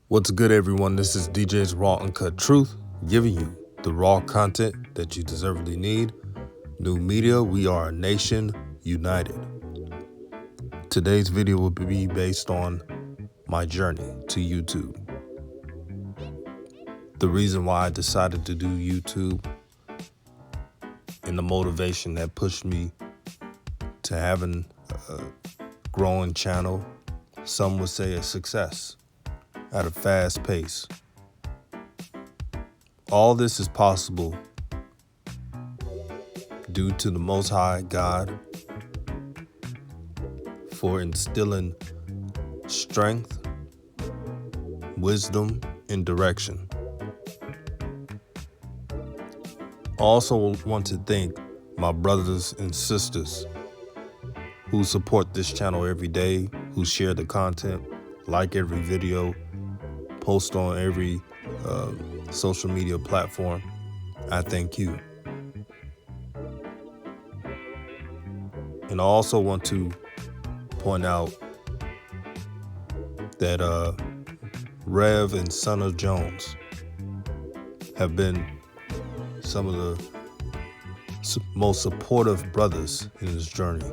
What's good, everyone? This is DJ's Raw Uncut Truth, giving you the raw content that you deservedly need. New media, we are a nation united. Today's video will be based on my journey to YouTube. The reason why I decided to do YouTube and the motivation that pushed me to having a growing channel, some would say a success, at a fast pace. All this is possible due to the Most High God for instilling strength, wisdom, and direction. I also want to thank my brothers and sisters who support this channel every day, who share the content, like every video, post on every social media platform. I thank you. And I also want to point out that Rev and Son of Jones have been some of the most supportive brothers in this journey.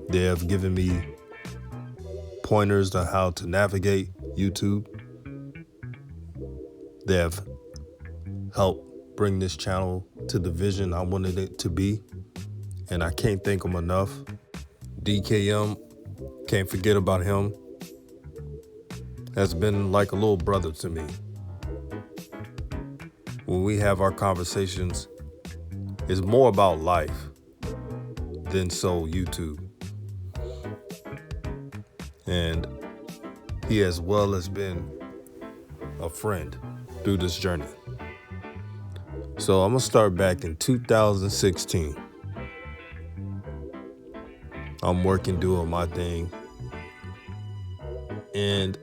They have given me pointers on how to navigate YouTube. They have helped bring this channel to the vision I wanted it to be, and I can't thank them enough. DKM, can't forget about him, has been like a little brother to me. When we have our conversations, it's more about life than so YouTube. And he as well has been a friend through this journey. So I'm gonna start back in 2016. I'm working, doing my thing. And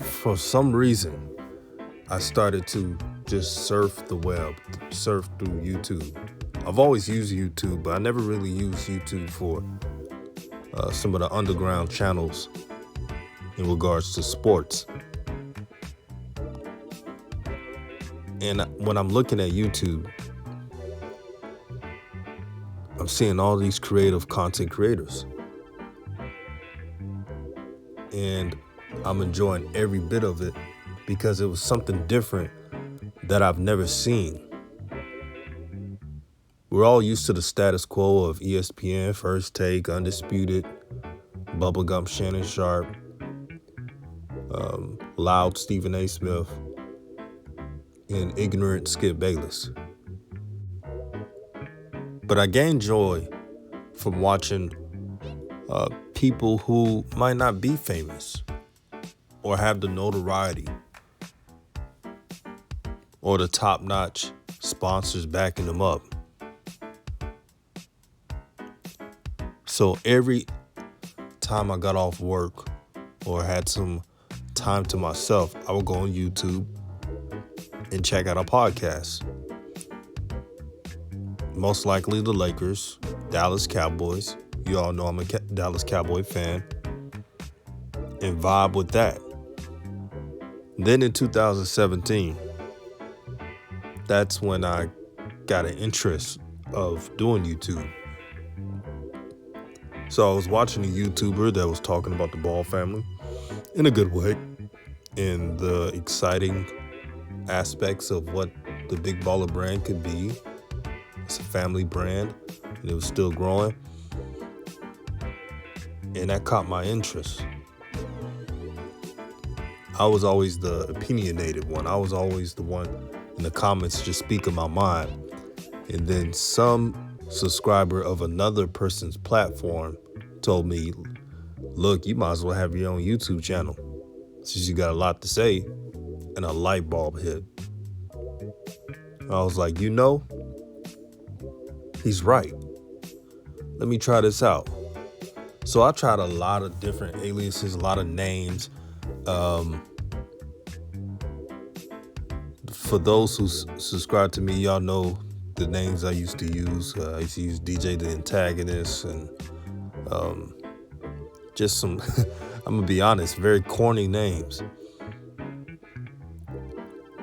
for some reason, I started to just surf the web, surf through YouTube. I've always used YouTube, but I never really used YouTube for some of the underground channels in regards to sports. And when I'm looking at YouTube, I'm seeing all these creative content creators. And I'm enjoying every bit of it because it was something different that I've never seen. We're all used to the status quo of ESPN, First Take, Undisputed, Bubblegum Shannon Sharp, Loud Stephen A. Smith, and Ignorant Skip Bayless. But I gain joy from watching people who might not be famous or have the notoriety or the top-notch sponsors backing them up. So every time I got off work or had some time to myself, I would go on YouTube and check out a podcast. Most likely the Lakers, Dallas Cowboys. You all know I'm a Dallas Cowboy fan. And vibe with that. Then in 2017, that's when I got an interest of doing YouTube. So I was watching a YouTuber that was talking about the Ball family in a good way, and the exciting aspects of what the Big Baller brand could be. It's a family brand, and it was still growing. And that caught my interest. I was always the opinionated one. I was always the one in the comments just speaking my mind. And then some subscriber of another person's platform told me, look, you might as well have your own YouTube channel since you got a lot to say, and a light bulb hit. I was like, he's right. Let me try this out. So I tried a lot of different aliases, a lot of names. For those who subscribe to me, y'all know the names I used to use. I used to use DJ the Antagonist and just some, I'm gonna be honest, very corny names.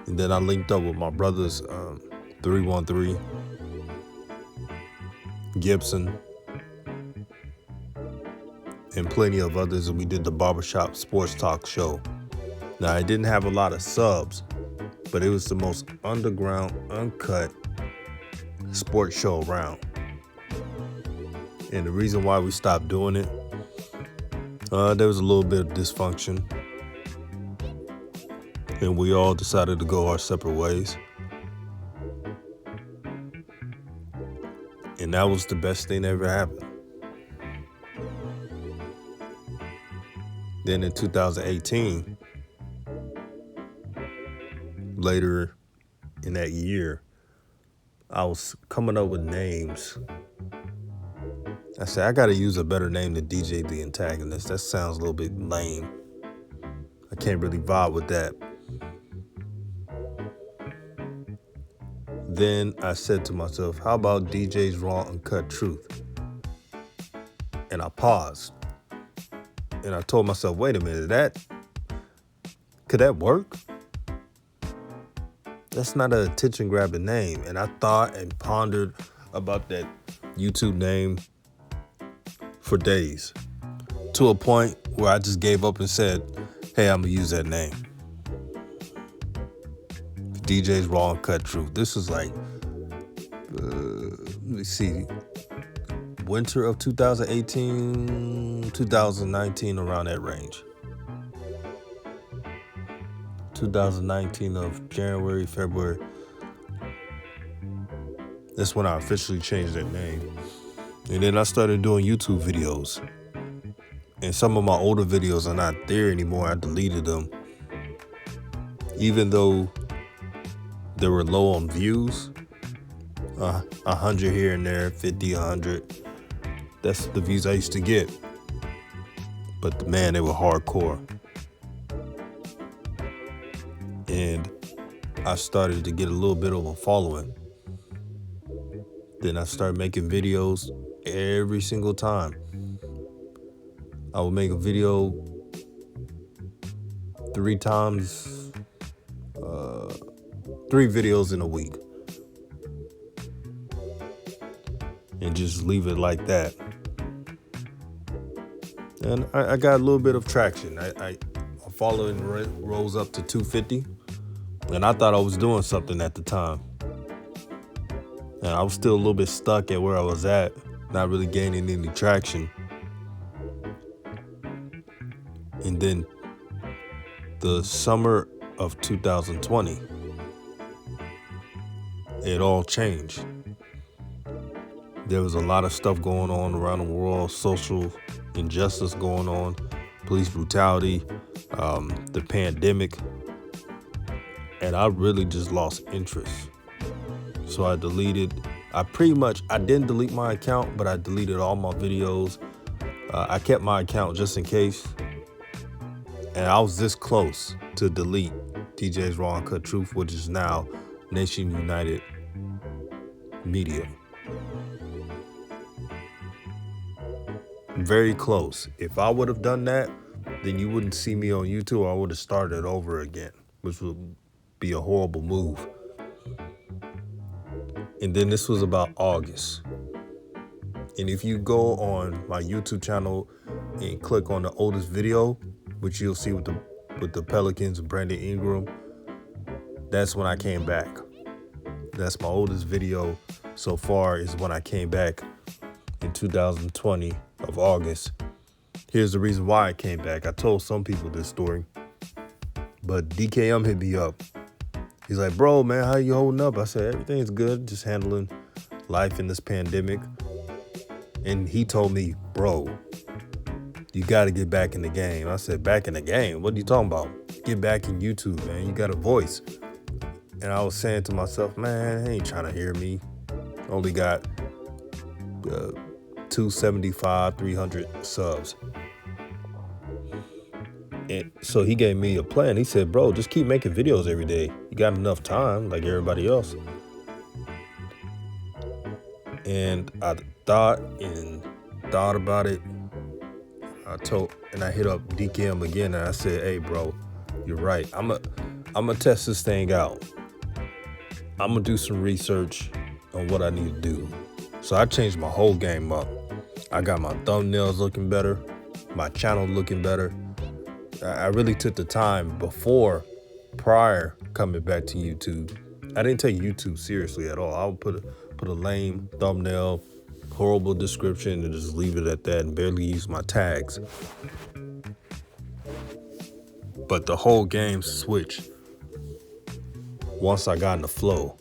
And then I linked up with my brothers, 313, Gibson, and plenty of others, and we did the Barbershop Sports Talk show. Now, I didn't have a lot of subs, but it was the most underground, uncut sports show around. And the reason why we stopped doing it, there was a little bit of dysfunction, and we all decided to go our separate ways. And that was the best thing that ever happened. Then in 2018, later in that year, I was coming up with names. I said, I gotta use a better name than DJ the Antagonist. That sounds a little bit lame. I can't really vibe with that. Then I said to myself, how about DJ's Raw Uncut Truth? And I paused. And I told myself, wait a minute, could that work? That's not an attention-grabbing name. And I thought and pondered about that YouTube name for days, to a point where I just gave up and said, hey, I'm going to use that name. DJ's Raw Uncut Truth. This was like, let me see, winter of 2018, 2019, around that range. 2019 of January, February. That's when I officially changed that name. And then I started doing YouTube videos. And some of my older videos are not there anymore. I deleted them. Even though they were low on views, 100 here and there, 50, 100. That's the views I used to get. But man, they were hardcore. And I started to get a little bit of a following. Then I started making videos every single time. I would make a video 3 videos in a week. And just leave it like that. And I got a little bit of traction. My following rose up to 250. And I thought I was doing something at the time. And I was still a little bit stuck at where I was at, not really gaining any traction. And then the summer of 2020, it all changed. There was a lot of stuff going on around the world, social injustice going on, police brutality, the pandemic, and I really just lost interest. So I didn't delete my account, but I deleted all my videos. I kept my account just in case. And I was this close to delete DJ's Raw Uncut Truth, which is now Nation United Media. Very close. If I would have done that, then you wouldn't see me on YouTube. I would have started over again, which would be a horrible move. And then this was about August. And if you go on my YouTube channel and click on the oldest video, which you'll see with the Pelicans and Brandon Ingram, that's when I came back. That's my oldest video so far, is when I came back in 2020 of August. Here's the reason why I came back. I told some people this story, but DKM hit me up. He's like, bro, man, how you holding up? I said, everything's good, just handling life in this pandemic. And he told me, bro, you got to get back in the game. I said, back in the game? What are you talking about? Get back in YouTube, man. You got a voice. And I was saying to myself, man, he ain't trying to hear me. Only got 275, 300 subs. And so he gave me a plan. He said, bro, just keep making videos every day. got enough time like everybody else. And I thought about it. I hit up DKM again and I said, hey bro, you're right. I'm gonna test this thing out. I'm gonna do some research on what I need to do. So I changed my whole game up. I got my thumbnails looking better, my channel looking better. I really took the time prior coming back to YouTube. I didn't take YouTube seriously at all. I would put a lame thumbnail, horrible description, and just leave it at that and barely use my tags. But the whole game switched once I got in the flow.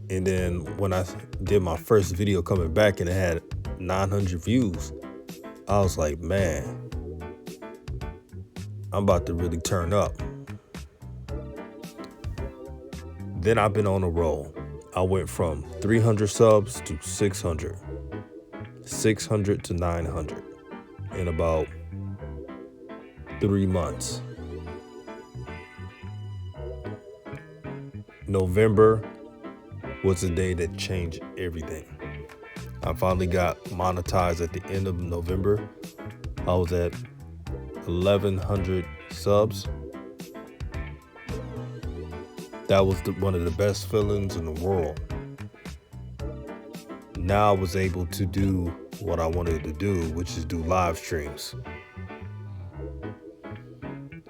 And then when I did my first video coming back and it had 900 views, I was like, man, I'm about to really turn up. Then I've been on a roll. I went from 300 subs to 600, 600 to 900 in about 3 months. November was the day that changed everything. I finally got monetized at the end of November. I was at 1,100 subs. That was one of the best feelings in the world. Now I was able to do what I wanted to do, which is do live streams.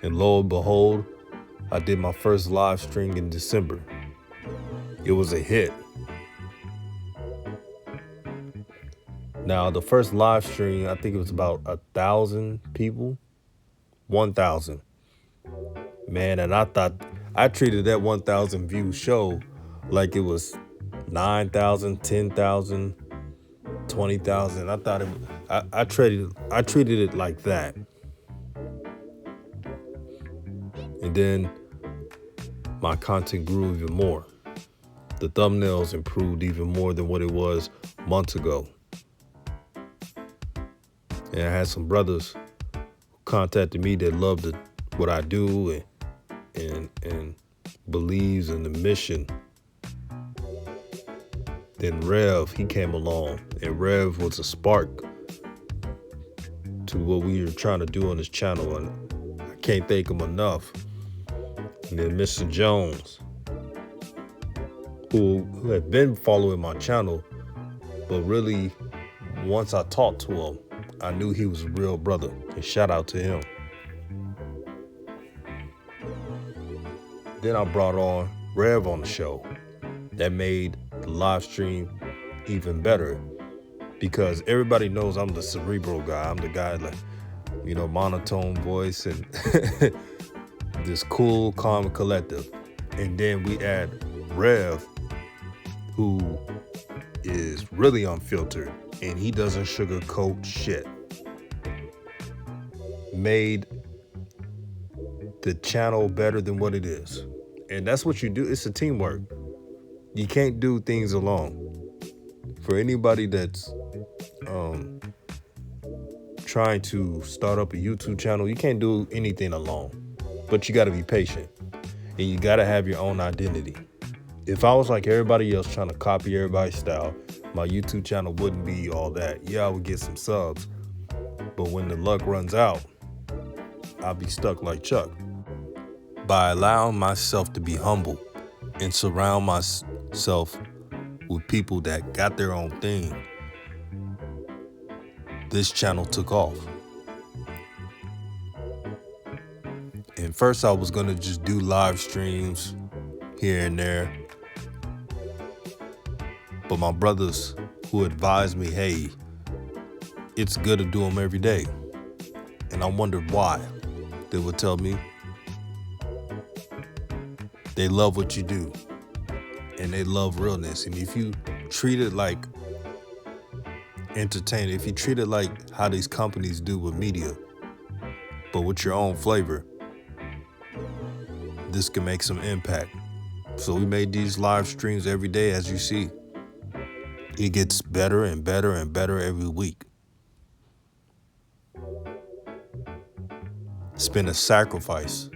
And lo and behold, I did my first live stream in December. It was a hit. Now, the first live stream, I think it was about 1,000 people. 1,000. Man, and I treated that 1,000 view show like it was 9,000, 10,000, 20,000. I thought I treated it like that. And then my content grew even more. The thumbnails improved even more than what it was months ago. And I had some brothers who contacted me that loved what I do and believes in the mission. Then Rev, he came along, and Rev was a spark to what we were trying to do on this channel, and I can't thank him enough. And then Mr. Jones, who had been following my channel, but really, once I talked to him, I knew he was a real brother, and shout out to him. Then I brought on Rev on the show. That made the live stream even better because everybody knows I'm the cerebral guy. I'm the guy like, monotone voice and this cool, calm, and collective. And then we add Rev, who is really unfiltered and he doesn't sugarcoat shit. Made the channel better than what it is. And that's what you do. It's a teamwork. You can't do things alone. For anybody that's trying to start up a YouTube channel, you can't do anything alone. But you got to be patient. And you got to have your own identity. If I was like everybody else trying to copy everybody's style, my YouTube channel wouldn't be all that. Yeah, I would get some subs. But when the luck runs out, I'll be stuck like Chuck. By allowing myself to be humble and surround myself with people that got their own thing, this channel took off. And first I was gonna just do live streams here and there. But my brothers who advised me, hey, it's good to do them every day. And I wondered why. They would tell me they love what you do and they love realness. And if you treat it like entertainment, if you treat it like how these companies do with media, but with your own flavor, this can make some impact. So we made these live streams every day. As you see, it gets better and better and better every week. It's been a sacrifice.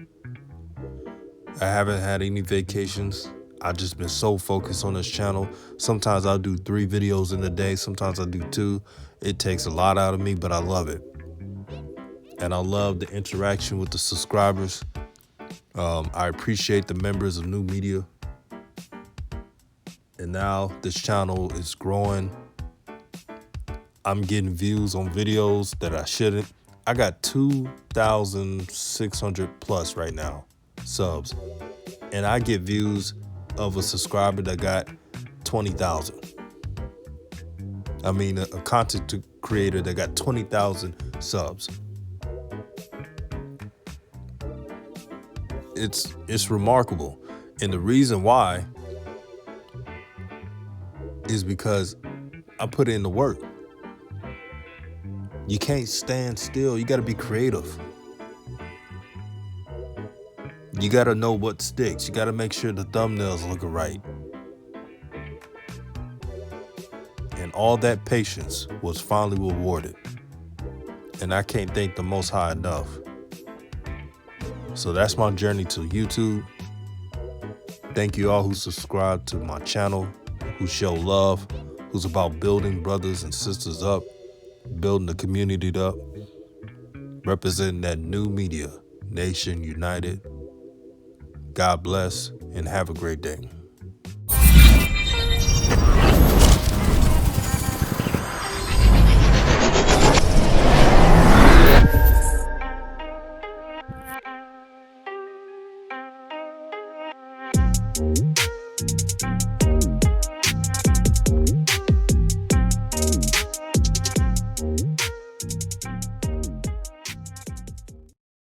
I haven't had any vacations. I've just been so focused on this channel. Sometimes I'll do 3 videos in a day. Sometimes I do 2. It takes a lot out of me, but I love it. And I love the interaction with the subscribers. I appreciate the members of New Media. And now this channel is growing. I'm getting views on videos that I shouldn't. I got 2,600 plus right now subs. And I get views of a subscriber that got 20,000. I mean, a content creator that got 20,000 subs. It's remarkable. And the reason why is because I put in the work. You can't stand still. You got to be creative. You got to know what sticks. You got to make sure the thumbnails look right. And all that patience was finally rewarded. And I can't thank the Most High enough. So that's my journey to YouTube. Thank you all who subscribe to my channel, who show love, who's about building brothers and sisters up, building the community up, representing that new media, nation united. God bless and have a great day.